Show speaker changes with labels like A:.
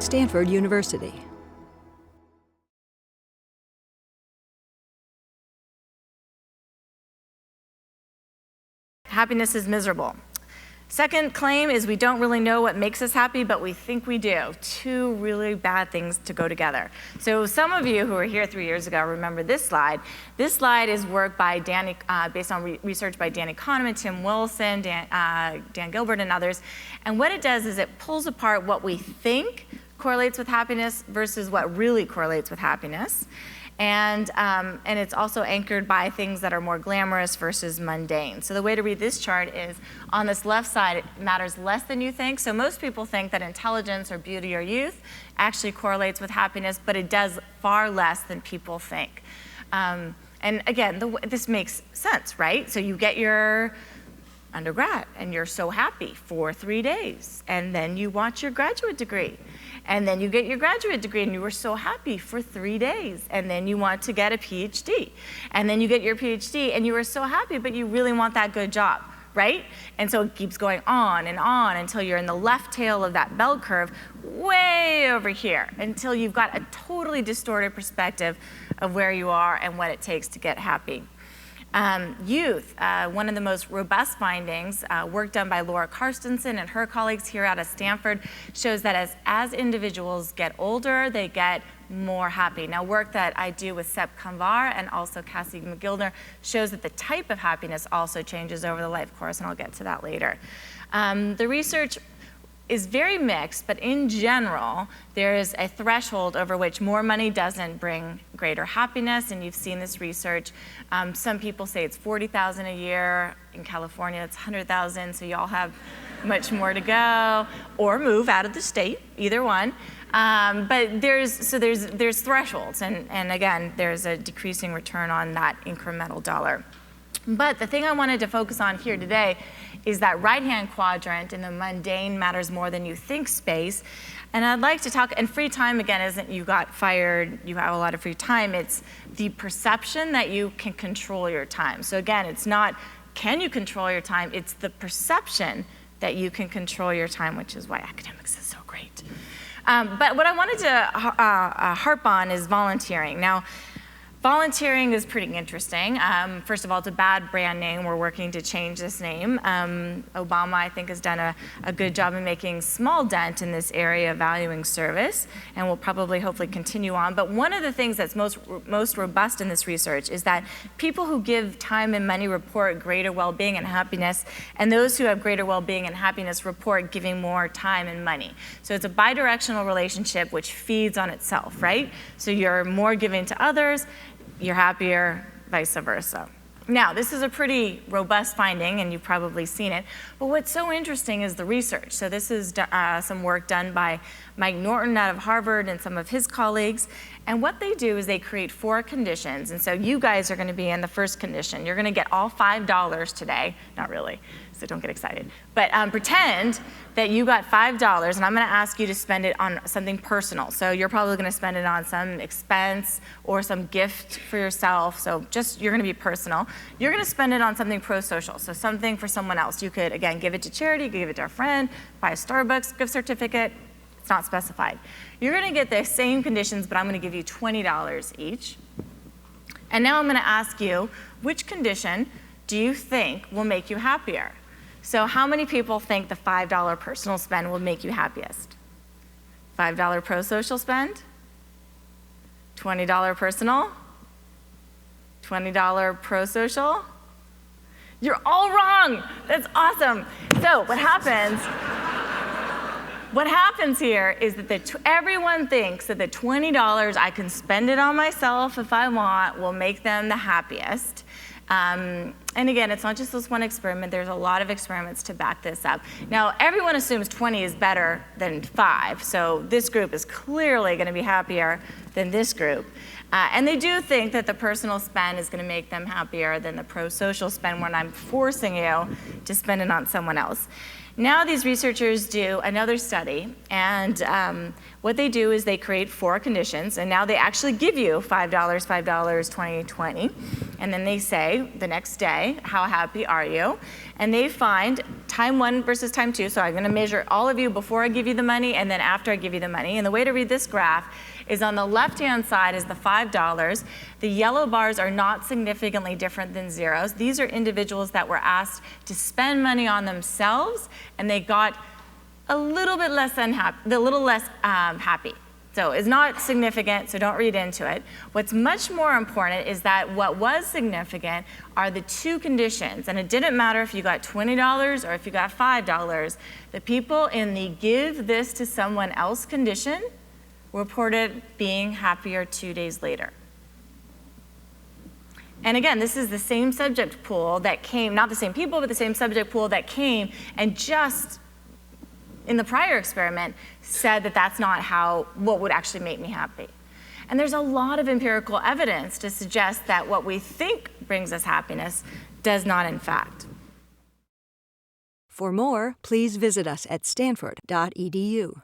A: Stanford University.
B: Happiness is miserable. Second claim is we don't really know what makes us happy, but we think we do. Two really bad things to go together. So some of you who were here 3 years ago remember this slide. This slide is work by based on research by Danny Kahneman, Tim Wilson, Dan Gilbert, and others. And what it does is it pulls apart what we think correlates with happiness versus what really correlates with happiness. And it's also anchored by things that are more glamorous versus mundane. So the way to read this chart is, on this left side, it matters less than you think. So most people think that intelligence or beauty or youth actually correlates with happiness, but it does far less than people think. And again, this makes sense, right? So you get your undergrad, and you're so happy for 3 days. And then you want your graduate degree. And then you get your graduate degree, and you were so happy for 3 days. And then you want to get a PhD. And then you get your PhD, and you were so happy, but you really want that good job, right? And so it keeps going on and on until you're in the left tail of that bell curve, way over here, until you've got a totally distorted perspective of where you are and what it takes to get happy. Youth, one of the most robust findings, work done by Laura Carstensen and her colleagues here out of Stanford, shows that as individuals get older, they get more happy. Now, work that I do with Sepp Kanvar and also Cassie McGildner shows that the type of happiness also changes over the life course, and I'll get to that later. The research is very mixed, but in general, there is a threshold over which more money doesn't bring greater happiness, and you've seen this research. Some people say it's $40,000 a year. In California, it's $100,000, so y'all have much more to go, or move out of the state, either one. But there's thresholds, and again, there's a decreasing return on that incremental dollar. But the thing I wanted to focus on here today is that right-hand quadrant in the mundane matters more than you think space. And I'd like to talk, and free time, again, isn't you got fired, you have a lot of free time. It's the perception that you can control your time. So again, it's not, can you control your time? It's the perception that you can control your time, which is why academics is so great. But what I wanted to harp on is volunteering. Now, volunteering is pretty interesting. First of all, it's a bad brand name. We're working to change this name. Obama, I think, has done a good job in making small dent in this area of valuing service, and will probably, hopefully, continue on. But one of the things that's most robust in this research is that people who give time and money report greater well-being and happiness, and those who have greater well-being and happiness report giving more time and money. So it's a bidirectional relationship which feeds on itself, right? So you're more giving to others, you're happier, vice versa. Now, this is a pretty robust finding, and you've probably seen it, but what's so interesting is the research. So this is some work done by Mike Norton out of Harvard and some of his colleagues, and what they do is they create 4 conditions, and so you guys are gonna be in the first condition. You're gonna get all $5 today, not really, so don't get excited, but pretend that you got $5, and I'm gonna ask you to spend it on something personal. So you're probably gonna spend it on some expense or some gift for yourself, so just, you're gonna be personal. You're gonna spend it on something pro-social, so something for someone else. You could, again, give it to charity, give it to a friend, buy a Starbucks gift certificate, it's not specified. You're gonna get the same conditions, but I'm gonna give you $20 each. And now I'm gonna ask you, which condition do you think will make you happier? So how many people think the $5 personal spend will make you happiest? $5 pro-social spend? $20 personal? $20 pro-social? You're all wrong. That's awesome. So what happens here is that everyone thinks that the $20 I can spend it on myself if I want will make them the happiest. And again, it's not just this one experiment. There's a lot of experiments to back this up. Now, everyone assumes 20 is better than 5, so this group is clearly going to be happier than this group. And they do think that the personal spend is going to make them happier than the pro-social spend when I'm forcing you to spend it on someone else. Now these researchers do another study, and what they do is they create 4 conditions, and now they actually give you $5, $5, 20, 20, and then they say the next day, how happy are you? And they find time 1 versus time 2, so I'm going to measure all of you before I give you the money and then after I give you the money. And the way to read this graph is on the left-hand side is the $5. The yellow bars are not significantly different than zeros. These are individuals that were asked to spend money on themselves, and they got a little bit less happy. So it's not significant, so don't read into it. What's much more important is that what was significant are the 2 conditions, and it didn't matter if you got $20 or if you got $5. The people in the give this to someone else condition reported being happier 2 days later. And again, this is the same subject pool that came, not the same people, but the same subject pool that came and just in the prior experiment said that that's not what would actually make me happy. And there's a lot of empirical evidence to suggest that what we think brings us happiness does not in fact.
A: For more, please visit us at stanford.edu.